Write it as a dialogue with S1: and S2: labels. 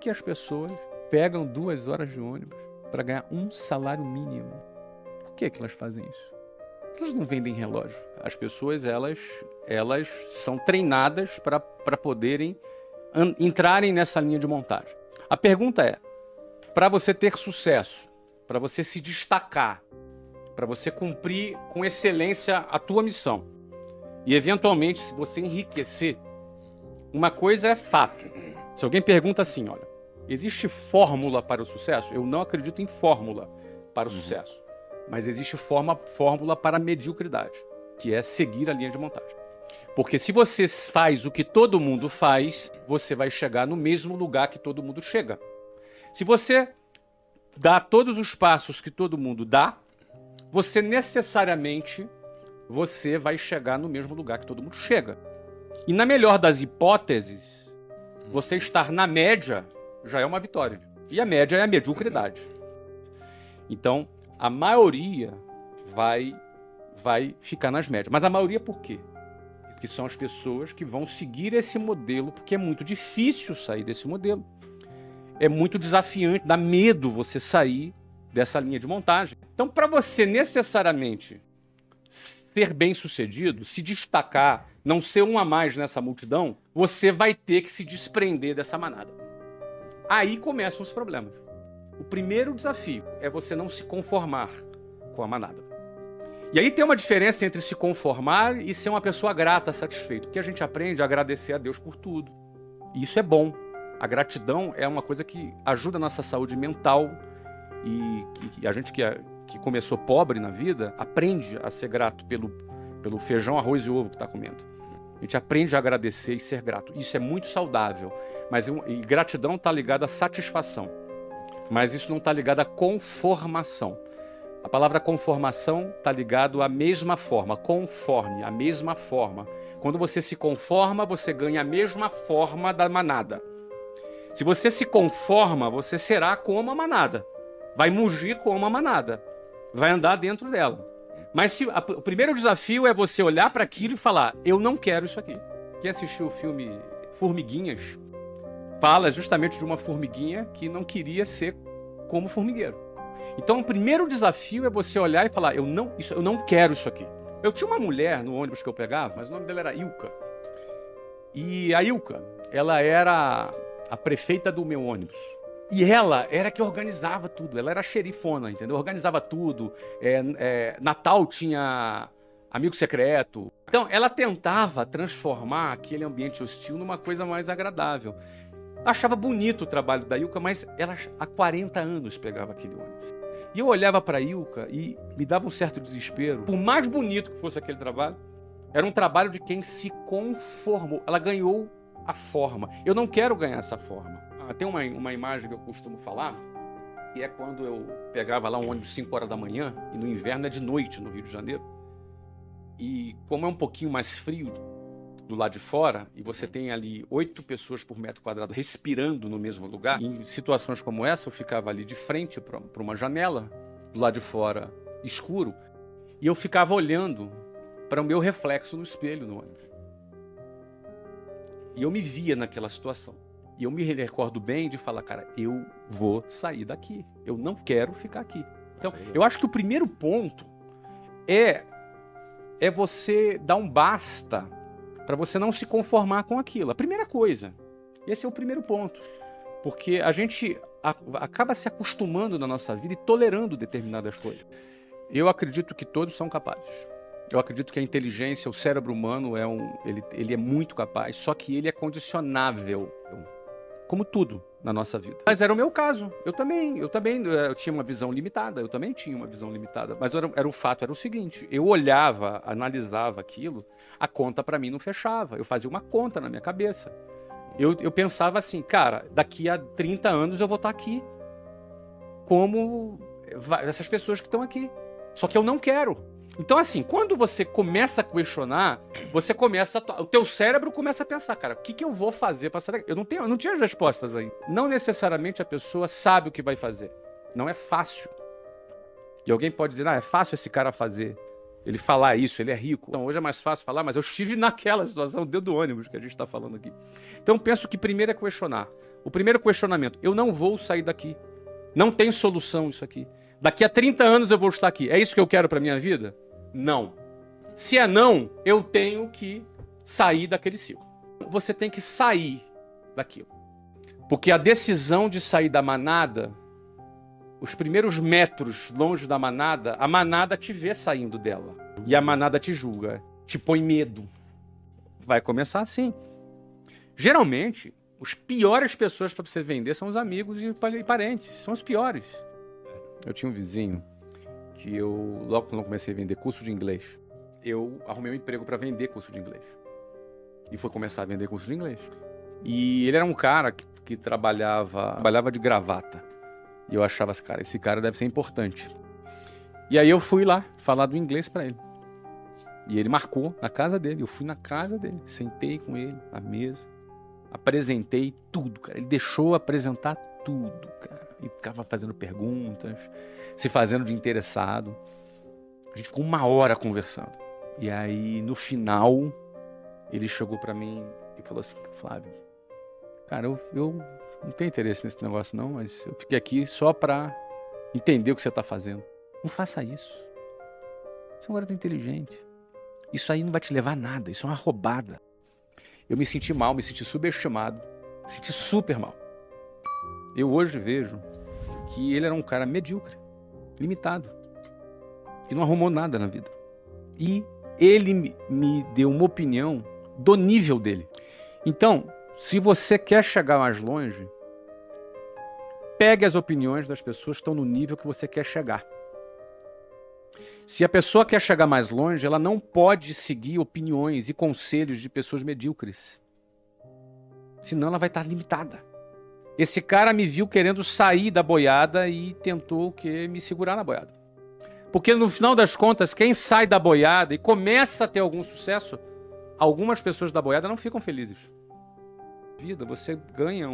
S1: que as pessoas pegam 2 horas de ônibus para ganhar um salário mínimo? Por que elas fazem isso? Elas não vendem relógio. As pessoas, elas são treinadas para poderem entrarem nessa linha de montagem. A pergunta é, para você ter sucesso, para você se destacar, para você cumprir com excelência a tua missão e, eventualmente, se você enriquecer, uma coisa é fato. Se alguém pergunta assim, olha, existe fórmula para o sucesso? Eu não acredito em fórmula para o sucesso, mas existe fórmula para a mediocridade, que é seguir a linha de montagem. Porque se você faz o que todo mundo faz, você vai chegar no mesmo lugar que todo mundo chega. Se você dá todos os passos que todo mundo dá, você necessariamente vai chegar no mesmo lugar que todo mundo chega. E na melhor das hipóteses, você estar na média já é uma vitória. E a média é a mediocridade. Então, a maioria vai ficar nas médias. Mas a maioria por quê? Porque são as pessoas que vão seguir esse modelo, porque é muito difícil sair desse modelo. É muito desafiante, dá medo você sair dessa linha de montagem. Então, para você necessariamente ser bem-sucedido, se destacar, não ser um a mais nessa multidão, você vai ter que se desprender dessa manada. Aí começam os problemas. O primeiro desafio é você não se conformar com a manada. E aí tem uma diferença entre se conformar e ser uma pessoa grata, satisfeita. Porque a gente aprende a agradecer a Deus por tudo. E isso é bom. A gratidão é uma coisa que ajuda a nossa saúde mental e a gente que começou pobre na vida aprende a ser grato pelo feijão, arroz e ovo que está comendo. A gente aprende a agradecer e ser grato. Isso é muito saudável. E gratidão está ligada à satisfação. Mas isso não está ligado à conformação. A palavra conformação está ligado à mesma forma, conforme, a mesma forma. Quando você se conforma, você ganha a mesma forma da manada. Se você se conforma, você será como a manada. Vai mugir como a manada. Vai andar dentro dela. Mas o primeiro desafio é você olhar para aquilo e falar, eu não quero isso aqui. Quem assistiu o filme Formiguinhas fala justamente de uma formiguinha que não queria ser como formigueiro. Então o primeiro desafio é você olhar e falar, eu não quero isso aqui. Eu tinha uma mulher no ônibus que eu pegava, mas o nome dela era Ilka. E a Ilka, ela era a prefeita do meu ônibus. E ela era que organizava tudo, ela era a xerifona, entendeu? Organizava tudo, Natal tinha amigo secreto. Então, ela tentava transformar aquele ambiente hostil numa coisa mais agradável. Achava bonito o trabalho da Ilka, mas ela há 40 anos pegava aquele ônibus. E eu olhava para a Ilka e me dava um certo desespero. Por mais bonito que fosse aquele trabalho, era um trabalho de quem se conformou. Ela ganhou a forma. Eu não quero ganhar essa forma. Tem uma imagem que eu costumo falar, que é quando eu pegava lá um ônibus 5 horas da manhã, e no inverno é de noite no Rio de Janeiro. E como é um pouquinho mais frio do lado de fora, e você tem ali 8 pessoas por metro quadrado respirando no mesmo lugar, em situações como essa, eu ficava ali de frente para uma janela, do lado de fora escuro, e eu ficava olhando para o meu reflexo no espelho no ônibus. E eu me via naquela situação. E eu me recordo bem de falar, cara, eu vou sair daqui. Eu não quero ficar aqui. Então, eu acho que o primeiro ponto é você dar um basta para você não se conformar com aquilo. A primeira coisa. Esse é o primeiro ponto. Porque a gente acaba se acostumando na nossa vida e tolerando determinadas coisas. Eu acredito que todos são capazes. Eu acredito que a inteligência, o cérebro humano, ele é muito capaz, só que ele é condicionável, como tudo na nossa vida. Mas era o meu caso. Eu tinha uma visão limitada, eu também tinha uma visão limitada. Mas o fato era o seguinte, eu olhava, analisava aquilo, a conta para mim não fechava. Eu fazia uma conta na minha cabeça. Eu pensava assim, cara, daqui a 30 anos eu vou estar aqui como essas pessoas que estão aqui. Só que eu não quero. Então, assim, quando você começa a questionar, o teu cérebro começa a pensar, cara, o que eu vou fazer para sair daqui? Eu não tinha as respostas aí. Não necessariamente a pessoa sabe o que vai fazer. Não é fácil. E alguém pode dizer, é fácil esse cara fazer. Ele falar isso, ele é rico. Então, hoje é mais fácil falar, mas eu estive naquela situação dentro do ônibus que a gente está falando aqui. Então, penso que primeiro é questionar. O primeiro questionamento, eu não vou sair daqui. Não tem solução isso aqui. Daqui a 30 anos eu vou estar aqui. É isso que eu quero para minha vida? Não. Se é não, eu tenho que sair daquele ciclo. Você tem que sair daquilo. Porque a decisão de sair da manada, os primeiros metros longe da manada, a manada te vê saindo dela. E a manada te julga, te põe medo. Vai começar assim. Geralmente, as piores pessoas para você vender são os amigos e parentes. São os piores. Eu tinha um vizinho que logo quando eu comecei a vender curso de inglês, eu arrumei um emprego para vender curso de inglês. E foi começar a vender curso de inglês. E ele era um cara que trabalhava de gravata. E eu achava assim, cara, esse cara deve ser importante. E aí eu fui lá falar do inglês para ele. E ele marcou na casa dele. Eu fui na casa dele, sentei com ele à mesa, apresentei tudo, cara. Ele deixou apresentar tudo, cara. E ficava fazendo perguntas, se fazendo de interessado. A gente ficou 1 hora conversando. E aí, no final, ele chegou para mim e falou assim, Flávio, cara, eu não tenho interesse nesse negócio não, mas eu fiquei aqui só para entender o que você está fazendo. Não faça isso. Você é um garoto inteligente. Isso aí não vai te levar a nada, isso é uma roubada. Eu me senti mal, me senti subestimado, me senti super mal. Eu hoje vejo que ele era um cara medíocre, limitado, que não arrumou nada na vida. E ele me deu uma opinião do nível dele. Então, se você quer chegar mais longe, pegue as opiniões das pessoas que estão no nível que você quer chegar. Se a pessoa quer chegar mais longe, ela não pode seguir opiniões e conselhos de pessoas medíocres. Senão ela vai estar limitada. Esse cara me viu querendo sair da boiada e tentou me segurar na boiada. Porque no final das contas, quem sai da boiada e começa a ter algum sucesso, algumas pessoas da boiada não ficam felizes. Vida, você ganha